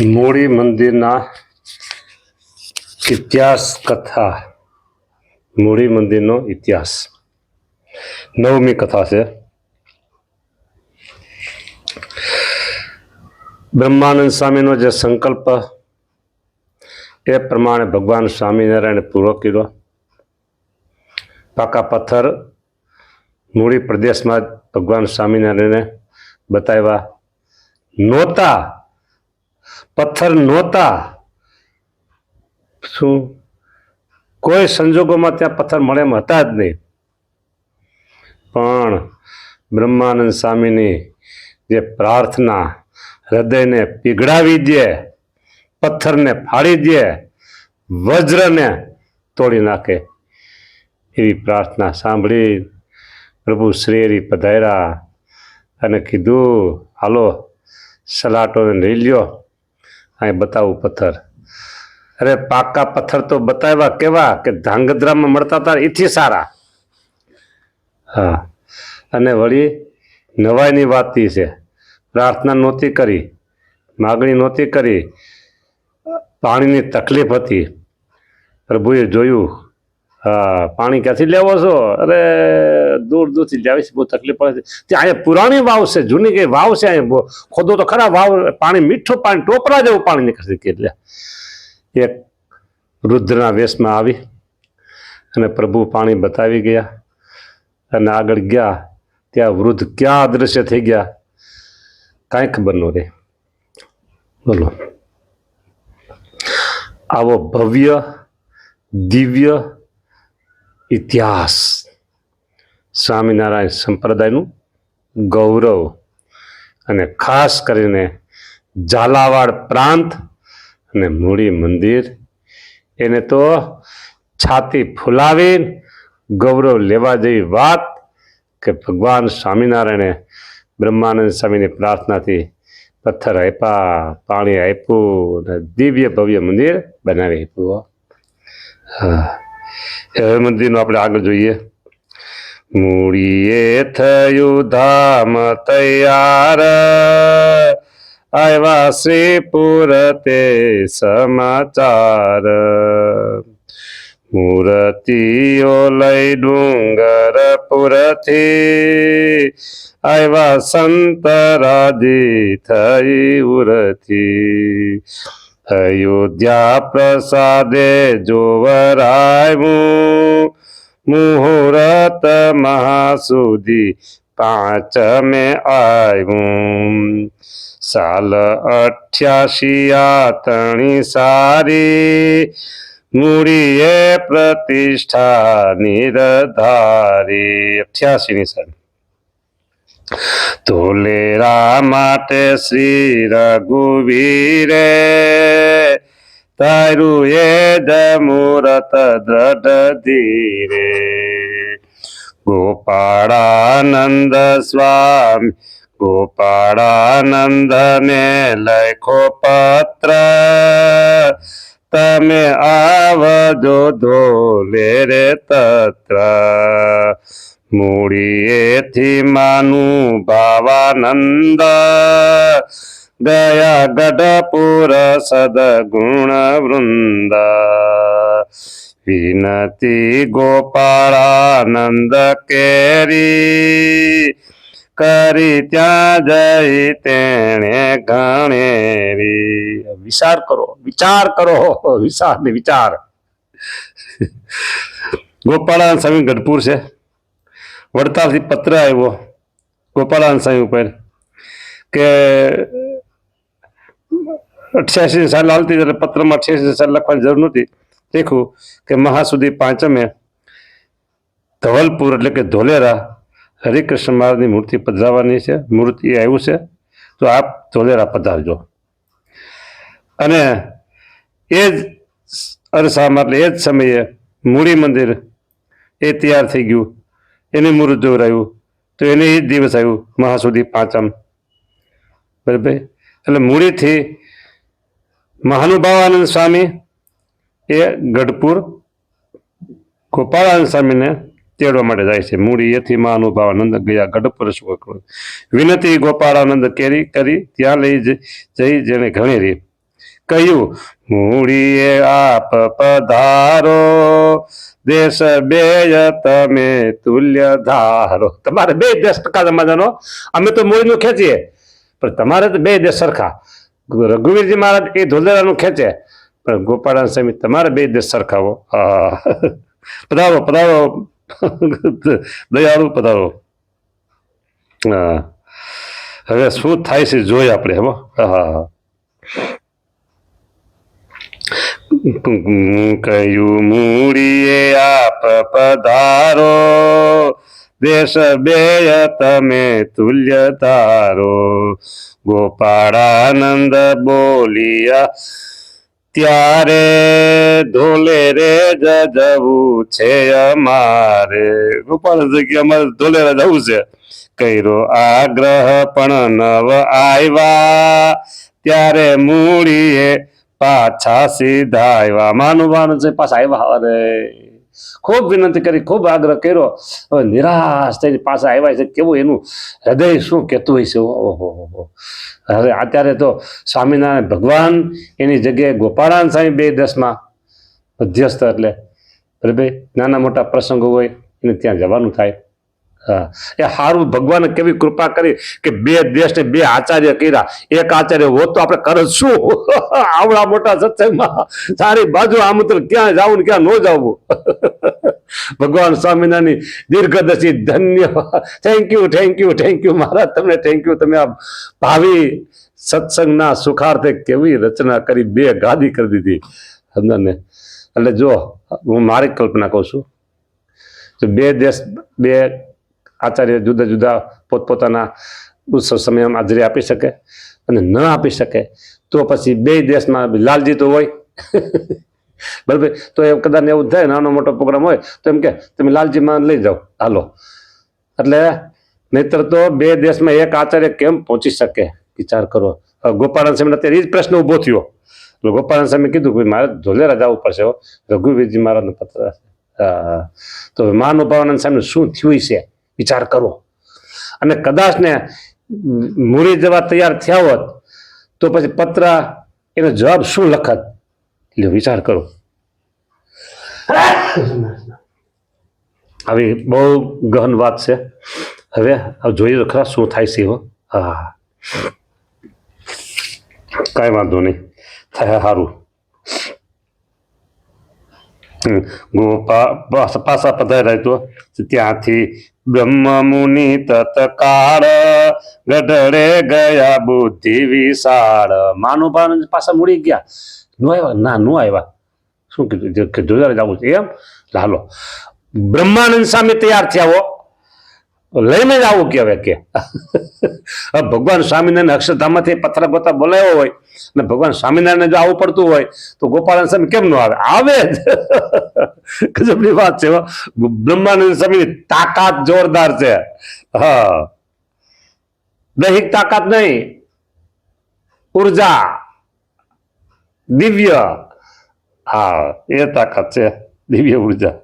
મૂળી મંદિરના ઇતિહાસ કથા. મૂળી મંદિરનો ઇતિહાસ 9મી કથા છે. બ્રહ્માનંદ સ્વામીનો જે સંકલ્પ એ પ્રમાણે ભગવાન સ્વામિનારાયણે પૂરો કર્યો. પાકા પથ્થર મૂળી પ્રદેશમાં ભગવાન સ્વામિનારાયણે બતાવ્યા. નહોતા પથ્થર, નહોતા શું કોઈ સંજોગોમાં ત્યાં પથ્થર મળે એમ હતા જ નહીં. પણ બ્રહ્માનંદ સ્વામીની જે પ્રાર્થના હૃદયને પીગળાવી દે, પથ્થરને ફાડી દે, વજ્રને તોડી નાખે એવી પ્રાર્થના સાંભળી પ્રભુ શ્રી પધાર્યા અને કીધું, હાલો સલાટોને લઈ લ્યો, અહીં બતાવું પથ્થર. અરે પાકા પથ્થર તો બતાવ્યા કેવા કે ધાંગધ્રામાં મળતા હતા એથી સારા. હા, અને વળી નવાઈની વાત એ છે, પ્રાર્થના નહોતી કરી, માગણી નહોતી કરી, પાણીની તકલીફ હતી. પ્રભુએ જોયું, હા પાણી ક્યાંથી લેવો છો? અરે દૂર દૂરથી લાવીશ, બહુ તકલીફ પડે છે. ત્યાં અહીંયા પુરાણી વાવ છે, જૂની કઈ વાવ છે, અહીંયા ખોદો તો ખરા વાવ, પાણી મીઠું પાણી, ટોપરા જેવું પાણી નીકળશે. એટલે એક રુદ્રના વેશમાં આવી અને પ્રભુ પાણી બતાવી ગયા અને આગળ ગયા. ત્યાં વૃદ્ધ ક્યાં અદૃશ્ય થઈ ગયા કાંઈ ખબર ન રહે. બોલો, આવો ભવ્ય દિવ્ય ઇતિહાસ સ્વામિનારાયણ સંપ્રદાયનું ગૌરવ, અને ખાસ કરીને ઝાલાવાડ પ્રાંત અને મૂળી મંદિર, એને તો છાતી ફૂલાવી ગૌરવ લેવા જેવી વાત કે ભગવાન સ્વામિનારાયણે બ્રહ્માનંદ સ્વામીની પ્રાર્થનાથી પથ્થર આપ્યા, પાણી આપ્યું અને દિવ્ય ભવ્ય મંદિર બનાવી આપ્યું. હા, હવે મંદિરનું આપણે આગળ જોઈએ. મૂળીએ થયું ધામ તૈયાર, આવ્યા શ્રીપુર તે સમાચાર. મૂર્તિઓ લઈ ડુંગરપુરથી, આવ્યા સંત રાજી થઈ ઉરથી. અયોધ્યા પ્રસાદે જોવરાયું, મુહૂર્ત મહાસુદી 5મે આવ્યું. સાલ 88 આતણી સારી, મૂળીએ પ્રતિષ્ઠા નિર્ધારી. 88ની સાલ. ધોલેરા માટે શ્રી રઘુવીરે, તારું એ જ મુહૂર્ત દ્રઢ ધીરે. ગોપાળાનંદ સ્વામી ગોપાળાનંદને લખો પત્ર, તમે આવજો ધોલે રે તત્ર. મૂળીએથી માનું ભાવાનંદ, ગયા ગઢપુર સદગુણ વૃંદ. વિનતી ગોપાળાનંદ કેરી, કરી ત્યાં જઈ તેણે ઘણેરી. વિચાર કરો, વિચાર કરો, વિચાર ને વિચાર. ગોપાળાનંદ સ્વામી ગઢપુર છે. વડતાલથી પત્ર આવ્યો ગોપાળાનંદ સ્વામી ઉપર કે 88ની સાલ હાલતી, એટલે પત્રમાં 88ની સાલ લખવાની જરૂર નહોતી. લખ્યું કે મહાસુદી 5મે ધવલપુર એટલે કે ધોલેરા હરિકૃષ્ણ મહારાજની મૂર્તિ પધરાવવાની છે. મૂર્તિ આવ્યું છે, તો આપ ધોલેરા પધારજો. અને એ જ અરસામાં એટલે એ જ સમયે મૂળી મંદિર એ તૈયાર થઈ ગયું, એને મુહૂર્ત જોવરાયું, તો એને એ જ દિવસ આવ્યું મહાસુદી 5મ. બરાબર. એટલે મૂળીથી મહાનુભાવાનંદ સ્વામી એ ગઢપુર ગોપાળાનંદ સ્વામીને તેડવા માટે જાય છે. મૂળીએથી મહાનુભાવાનંદ ગયા ગઢપુર. વિનતી ગોપાળાનંદ કરી ત્યાં લઈ જઈ જેને ઘણેરી. કહ્યું મૂડીએ આપ પધારો, દેશ બેય તમે તુલ્ય ધારો. તમારે બે દેશ ટકા જમાનો, અમે તો મૂળીનું ખેંચીએ પણ તમારે તો બે દેશ સરખા. રઘુવીરજી મહારાજ એ ધોલેરાનું ખેંચે પણ ગોપાળાન સ્વામી તમારે બે દેશ સરખાવો. પધારો પધારો દયાળુ પધારો. હવે શું થાય છે જોઈએ આપણે. હવે કહ્યું મૂડીએ આપ પધારો, દેશ બેય તમે તુલ્ય ધારો. ગોપાળાનંદ બોલિયા ત્યારે ધોલે રે જવું છે અમારે. ગોપાળાનંદ કે અમારે ધોલેરા જવું છે. કર્યો આગ્રહ પણ નવ આવ્યા, ત્યારે મૂડીએ પાછા સીધા આવ્યા. માનું છે પાછા આવ્યા. અરે ખૂબ વિનંતી કરી, ખૂબ આગ્રહ કર્યો, હવે નિરાશ થઈને પાછા આવ્યા છે. કેવું એનું હૃદય શું કહેતું હોય છે. ઓહો, હવે અત્યારે તો સ્વામિનારાયણ ભગવાન એની જગ્યાએ ગોપાળાન સ્વામી બે દેશમાં મધ્યસ્થ. એટલે બરાબર નાના મોટા પ્રસંગો હોય એને ત્યાં જવાનું થાય. એ સારું ભગવાને કેવી કૃપા કરી કે બે દેશ ને બે આચાર્ય કર્યા. એક આચાર્ય હોત તો આપણે કરત શું? આવડા મોટા સત્સંગમાં સારી બાજુ આમંત્રણ, ક્યાં જવું ને ક્યાં ન જવું. ભગવાન સ્વામિનારાયણની દીર્ઘદશી. ધન્યવાદ. થેન્ક યુ મહારાજ, તમને થેન્ક યુ. તમે આ ભાવિ સત્સંગના સુખાર્થે કેવી રચના કરી, બે ગાદી કરી દીધી સમજાને. એટલે જો હું મારી કલ્પના કહું છું, બે દેશ બે આચાર્ય જુદા જુદા પોતપોતાના ઉત્સવ સમયમાં હાજરી આપી શકે અને ન આપી શકે તો પછી બે દેશમાં લાલજી તો હોય. બરાબર, તો એ કદાચ એવું થાય નાનો મોટો પ્રોગ્રામ હોય તો એમ કે તમે લાલજીમાં લઈ જાઓ હાલો. એટલે નહીતર તો બે દેશમાં એક આચાર્ય કેમ પહોંચી શકે? વિચાર કરો. ગોપાળાન સ્વામી અત્યારે એ જ પ્રશ્ન ઉભો થયો. ગોપાળાન સ્વામી કીધું કે મારે ધોલેરા જવું પડશે, રઘુવીરજી મહારાજનો પત્ર. તો મહાનુભાવાનંદ સાહેબ શું થયું છે વિચાર કરો. અને કદાચ ને મૂળી જવા તૈયાર થયા હોત તો પછી પત્ર એનો જવાબ શું લખત? એટલે વિચાર કરો. આવી બહુ ગહન વાત છે. હવે જોઈએ તો ખરા શું થાય છે. હા, કાંઈ વાંધો નહીં, થાય સારું. પાછા પધાર્યા તો ત્યાંથી બ્રહ્મ મુનિ તત્કાળ, ગઢડે ગયા બુદ્ધિ વિશાળ. માનુભાવ પાછા મૂડી ગયા. નો આવ્યા? ના, નો આવ્યા. શું કીધું? જોયા જવું છે એમ. હાલો, બ્રહ્માનંદ સ્વામી તૈયાર થયા હો, લઈને જ આવું કે કે ભગવાન સ્વામિનારાયણ અક્ષરધામમાંથી પથરા ગોતા બોલાવ્યો હોય ને ભગવાન સ્વામિનારાયણ જો આવું પડતું હોય તો ગોપાળાનંદ સ્વામી કેમ ન આવે? આવે જ. ગજબની વાત છે. બ્રહ્માનંદ સ્વામીની તાકાત જોરદાર છે. હા, દૈહિક તાકાત નહીં, ઉર્જા દિવ્ય. હા, એ તાકાત છે, દિવ્ય ઉર્જા.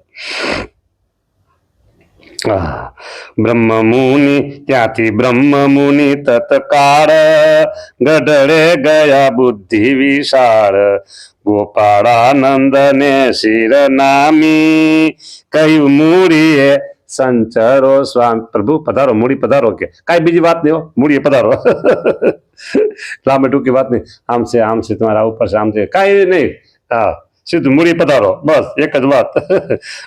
બ્રહ્મ મુનિ ત્યાંથી બ્રહ્મ મુનિ તત્કાળ, ગઢડે ગયા બુદ્ધિ વિશાળ. ગોપાળાનંદ ને શિર નામી, કહ્યું મૂડીએ સંચરો સ્વામી. પ્રભુ પધારો, મૂડી પધારો. કે કાંઈ બીજી વાત નહીં હો, મૂડીએ પધારો. લાંબી ટૂંકી વાત નહીં. આમ છે તમારે આવું પડશે, આમ છે, કાંઈ નહીં. હા, સીધું મૂડી પધારો, બસ એક જ વાત.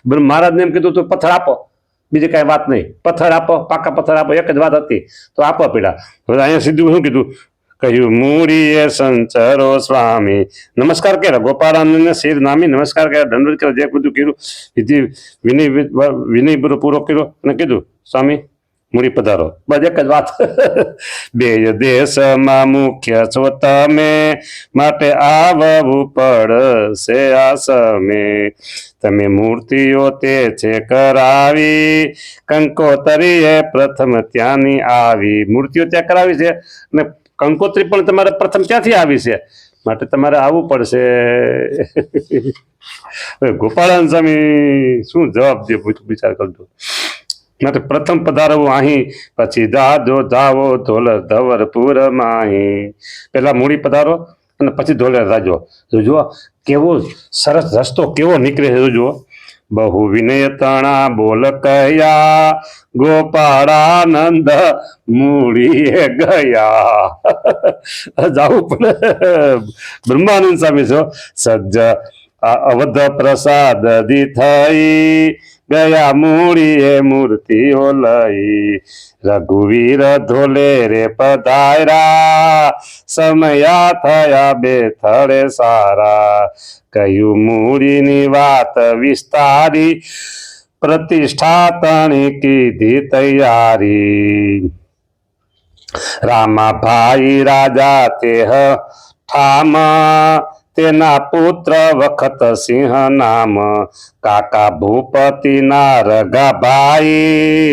મહારાજને એમ કીધું તું પથ્થર આપો, બીજી કાંઈ વાત નહીં. પથ્થર આપો, પાકા પથ્થર આપો, એક જ વાત હતી. તો આપો પીડા. હવે અહીંયા સીધું શું કીધું? કહ્યું મૂડીએ સંચરો સ્વામી. નમસ્કાર કર્યા ગોપાળાનંદને, શિર નામી નમસ્કાર કર્યા, દંડવત કર્યા, જે બધું કર્યું વિધિ વિનય પૂરો કર્યો અને કીધું સ્વામી મૂડી પધારો. બસ એક જ વાત. બે દેશમાં મુખ્ય છો તમે, માટે આવવું પડશે આસમે. તમે મૂર્તિઓ તે છે કરાવી, કંકોતરીએ પ્રથમ ત્યાંની આવી. મૂર્તિઓ ત્યાં કરાવી છે અને કંકોત્રી પણ તમારે પ્રથમ ત્યાંથી આવી છે, માટે તમારે આવવું પડશે. ગોપાળાનંદ સ્વામી શું જવાબ દે? વિચાર કરજો. માટે પ્રથમ પધારવું અહીં, પછી જાજો જાવો ધોલ ધવરપુર માહી. પેલા મૂડી પધારો અને પછી ધોલેરા રાજો. જો કેવો સરસ રસ્તો કેવો નીકળે છે જુઓ. બહુ વિનય તણા બોલ કયા ગોપાળાનંદ મૂળીએ ગયા. જાવું પડે. બ્રહ્માનંદ સ્વામી છો સજ્જ અવધ પ્રસાદ દી થઈ ગયા મૂળીએ મૂર્તિઓ લઈ. રઘુવીર ધોલે રે પધાર્યા સમયા થયા બે થળે સારા. કહ્યું મૂળીની વાત વિસ્તારી પ્રતિષ્ઠા તણી કીધી તૈયારી. રામાભાઈ રાજા તે ઠામ તેના પુત્ર વખત સિંહ નામ. કાકા ભૂપતિના રઘાભાઈ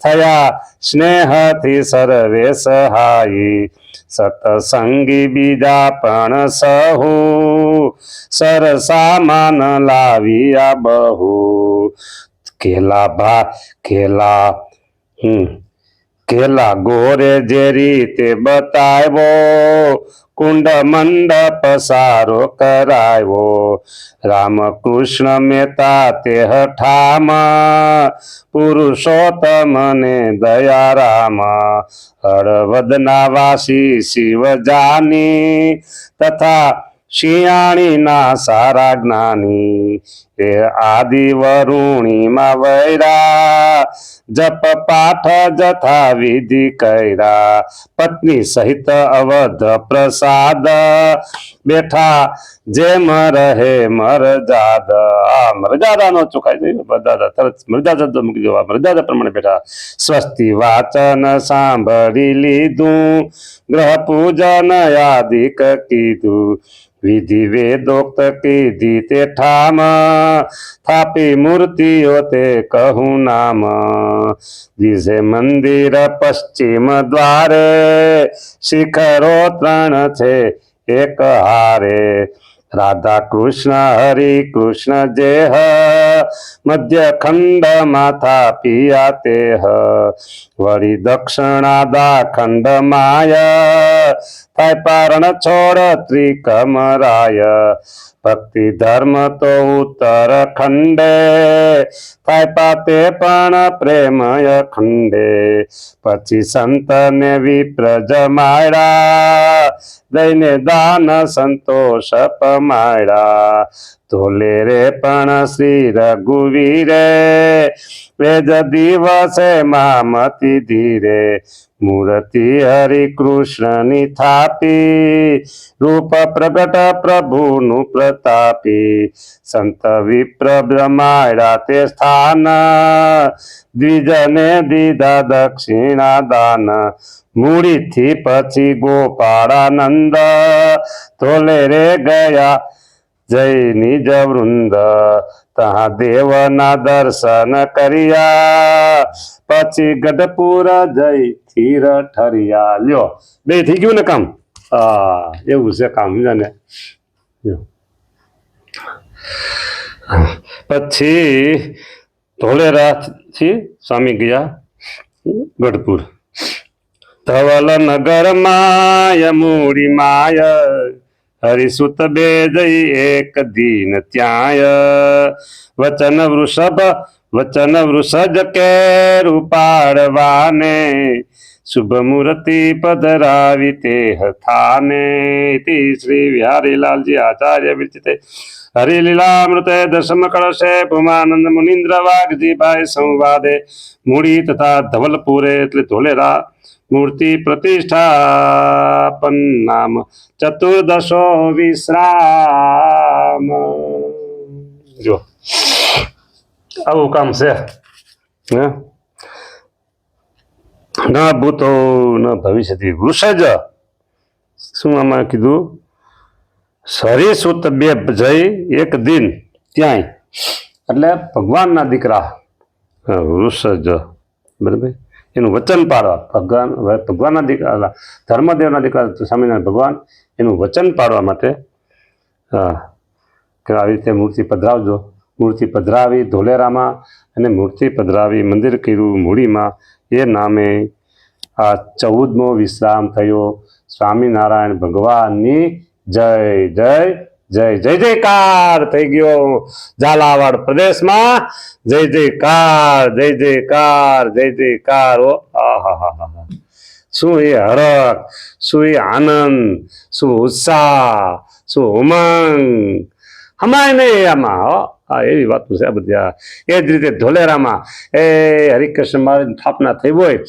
થયા સ્નેહથી સર્વે સહાય. સતસંગી બીજા પણ સહુ સરસામાન લાવ્યા બહુ. કેલા ગોરે જે રીતે બતાવ્યો કુંડ મંડપ સારો કરાવ્યો. રામકૃષ્ણ મહેતા તે ઠામ પુરુષોત્તમ ને દયારામ. હળવદના વાસી શિવજાની તથા શિયાળીના સારા જ્ઞાની. એ આદિ વરુણીમાં વૈરા જપ પાઠ જથા વિધિ કર્યા. પત્ની સહિત અવધ પ્રસાદ બેઠા જેમ રહે મરજાદ. આ મરજાદા નો ચોખાઈ જોયું. મરજાદા તરત મરજાદા મૂકી દેવા. મરજાદા પ્રમાણે બેઠા. સ્વસ્તિ વાચન સાંભળી લીધું ગ્રહ પૂજન યાદિક કીધું. વિધિ વેદોક્ત કીધી તે ઠામ થાપી મૂર્તિઓ તે કહું નામ. દિશે મંદિર પશ્ચિમ દ્વારે શિખરો 3 છે એક હારે. રાધા કૃષ્ણ હરિ કૃષ્ણ જેહ મધ્ય ખંડમાં થાપ્યા તેહ. વળી દક્ષિણાદા ખંડ માય થાય પારણ છોડ ત્રિકમરાય. ભક્તિ ધર્મ તો ઉત્તર ખંડે થાય પાતે પણ પ્રેમય ખંડે. પછી સંતને વિપ્ર જમાડ્યા દઈને દાન સંતોષ પમાડ્યા. ધોલે રે પણ શ્રી રઘુવીરે વેજ દિવસે મામતી ધીરે. મૂર્તિ હરિ કૃષ્ણની થાપી રૂપ પ્રગટ પ્રભુનું પ્રતાપી. સંત વિપ્ર બ્રહ્માડ્યા તે સ્થાન દ્વિજને દીધા દક્ષિણા દાન. મૂળીથી પછી ગોપાળાનંદ ધોલે રે ગયા જય નિજ વૃંદ. તહા દેવના દર્શન કર્યા પછી ગઢપુર જઈ સ્થિર ઠર્યા. લ્યો બે થઈ ગયું ને કામ. એવું છે કામ ને. પછી ધોલેરાથી સ્વામી ગયા ગઢપુર. ધવલ નગર માય મૂડી માય હરિસુત બે જઈ એક દીન ત્યાંય. વચન વૃષજ કે રૂપાડવાને શુભ મૂર્તિ પધરાવી તે થાને. શ્રી વિહારીલાલજી આચાર્ય વિરચિતે હરિલીલામૃતે દશમ કળશે ભૂમાનંદ મુનીન્દ્ર વાઘજીભાઈ સંવાદે. મૂડી તથા ધવલપુરે એટલે ધોલેરા મૂર્તિ પ્રતિષ્ઠાપન નામ ચતુર્દશો વિશ્રામ. જો આવું કામ છે. ન ભૂતો ન ભવિષ્યથી. વૃષજ શું આમાં કીધું? સરીસુત બે જઈ એક દિન ત્યાંય એટલે ભગવાનના દીકરા વૃષજ. બરાબર. એનું વચન પાડવા ભગવાનના દીકરા ધર્મદેવના દીકરા સ્વામિનારાયણ ભગવાન એનું વચન પાડવા માટે કે આવી રીતે મૂર્તિ પધરાવજો. મૂર્તિ પધરાવી ધોલેરામાં અને મૂર્તિ પધરાવી મંદિર કર્યું મૂડીમાં. એ નામે આ 14મો વિશ્રામ થયો સ્વામિનારાયણ ભગવાનની જય જય જય જય જયકાર થઈ ગયો ઝાલાવાડ પ્રદેશમાં. જય જયકાર જય જયકાર જય જયકાર. ઓ આહા, શું એ હરખ, શું એ આનંદ, શું ઉત્સાહ, શું ઉમંગ. હમાય નહીં આમાં. હા, એવી વાતો છે આ બધી. એ જ રીતે ધોલેરામાં એ હરિકૃષ્ણ મહારાજની સ્થાપના થઈ હોય,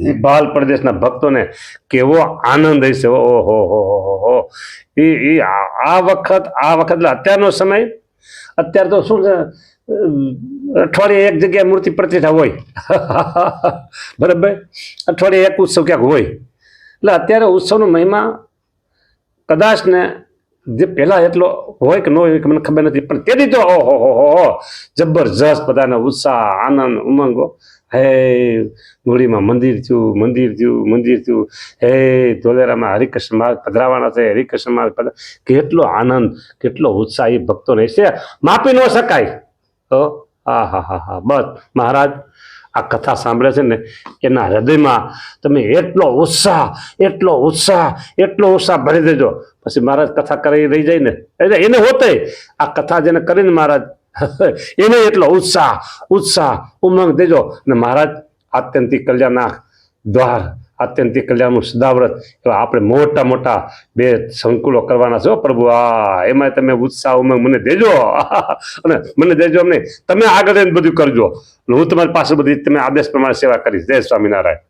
એ બાલ પ્રદેશના ભક્તોને કેવો આનંદ હશે. ઓહો હો. એ આ વખત એટલે અત્યારનો સમય. અત્યારે તો શું છે, અઠવાડિયે એક જગ્યાએ મૂર્તિ પ્રતિષ્ઠા હોય. બરાબર, અઠવાડિયે એક ઉત્સવ ક્યાંક હોય. એટલે અત્યારે ઉત્સવનો મહિમા કદાચ ને જે પહેલા એટલો હોય કે ન હોય કે મને ખબર નથી, પણ તેથી તો ઓહો જબરજસ્ત બધાને ઉત્સાહ, આનંદ, ઉમંગો. હે મૂળીમાં મંદિર થયું. હે ધોલેરામાં હરિકૃષ્ણ મહારાજ પધરાવાના છે. હરિકૃષ્ણ મહારાજ કેટલો આનંદ, કેટલો ઉત્સાહ એ ભક્તોને છે, માપી ન શકાય. હા બસ મહારાજ આ કથા સાંભળે છે ને એના હૃદયમાં તમે એટલો ઉત્સાહ ભરી દેજો. પછી મહારાજ કથા કરી રહી જાય ને એને હોતે આ કથા જેને કરીને મહારાજ એને એટલો ઉત્સાહ ઉમંગ દેજો. અને મહારાજ આત્યંતિક કલ્યાણના દ્વાર, આત્યંતિક કલ્યાણનું સદાવ્રત એવા આપણે મોટા બે સંકુલો કરવાના છો પ્રભુ. એમાં તમે ઉત્સાહ ઉમંગ મને દેજો. અને મને દેજો અમને તમે આગળ બધું કરજો. હું તમારી પાસે બધી તમે આદેશ પ્રમાણે સેવા કરીશ. જય સ્વામિનારાયણ.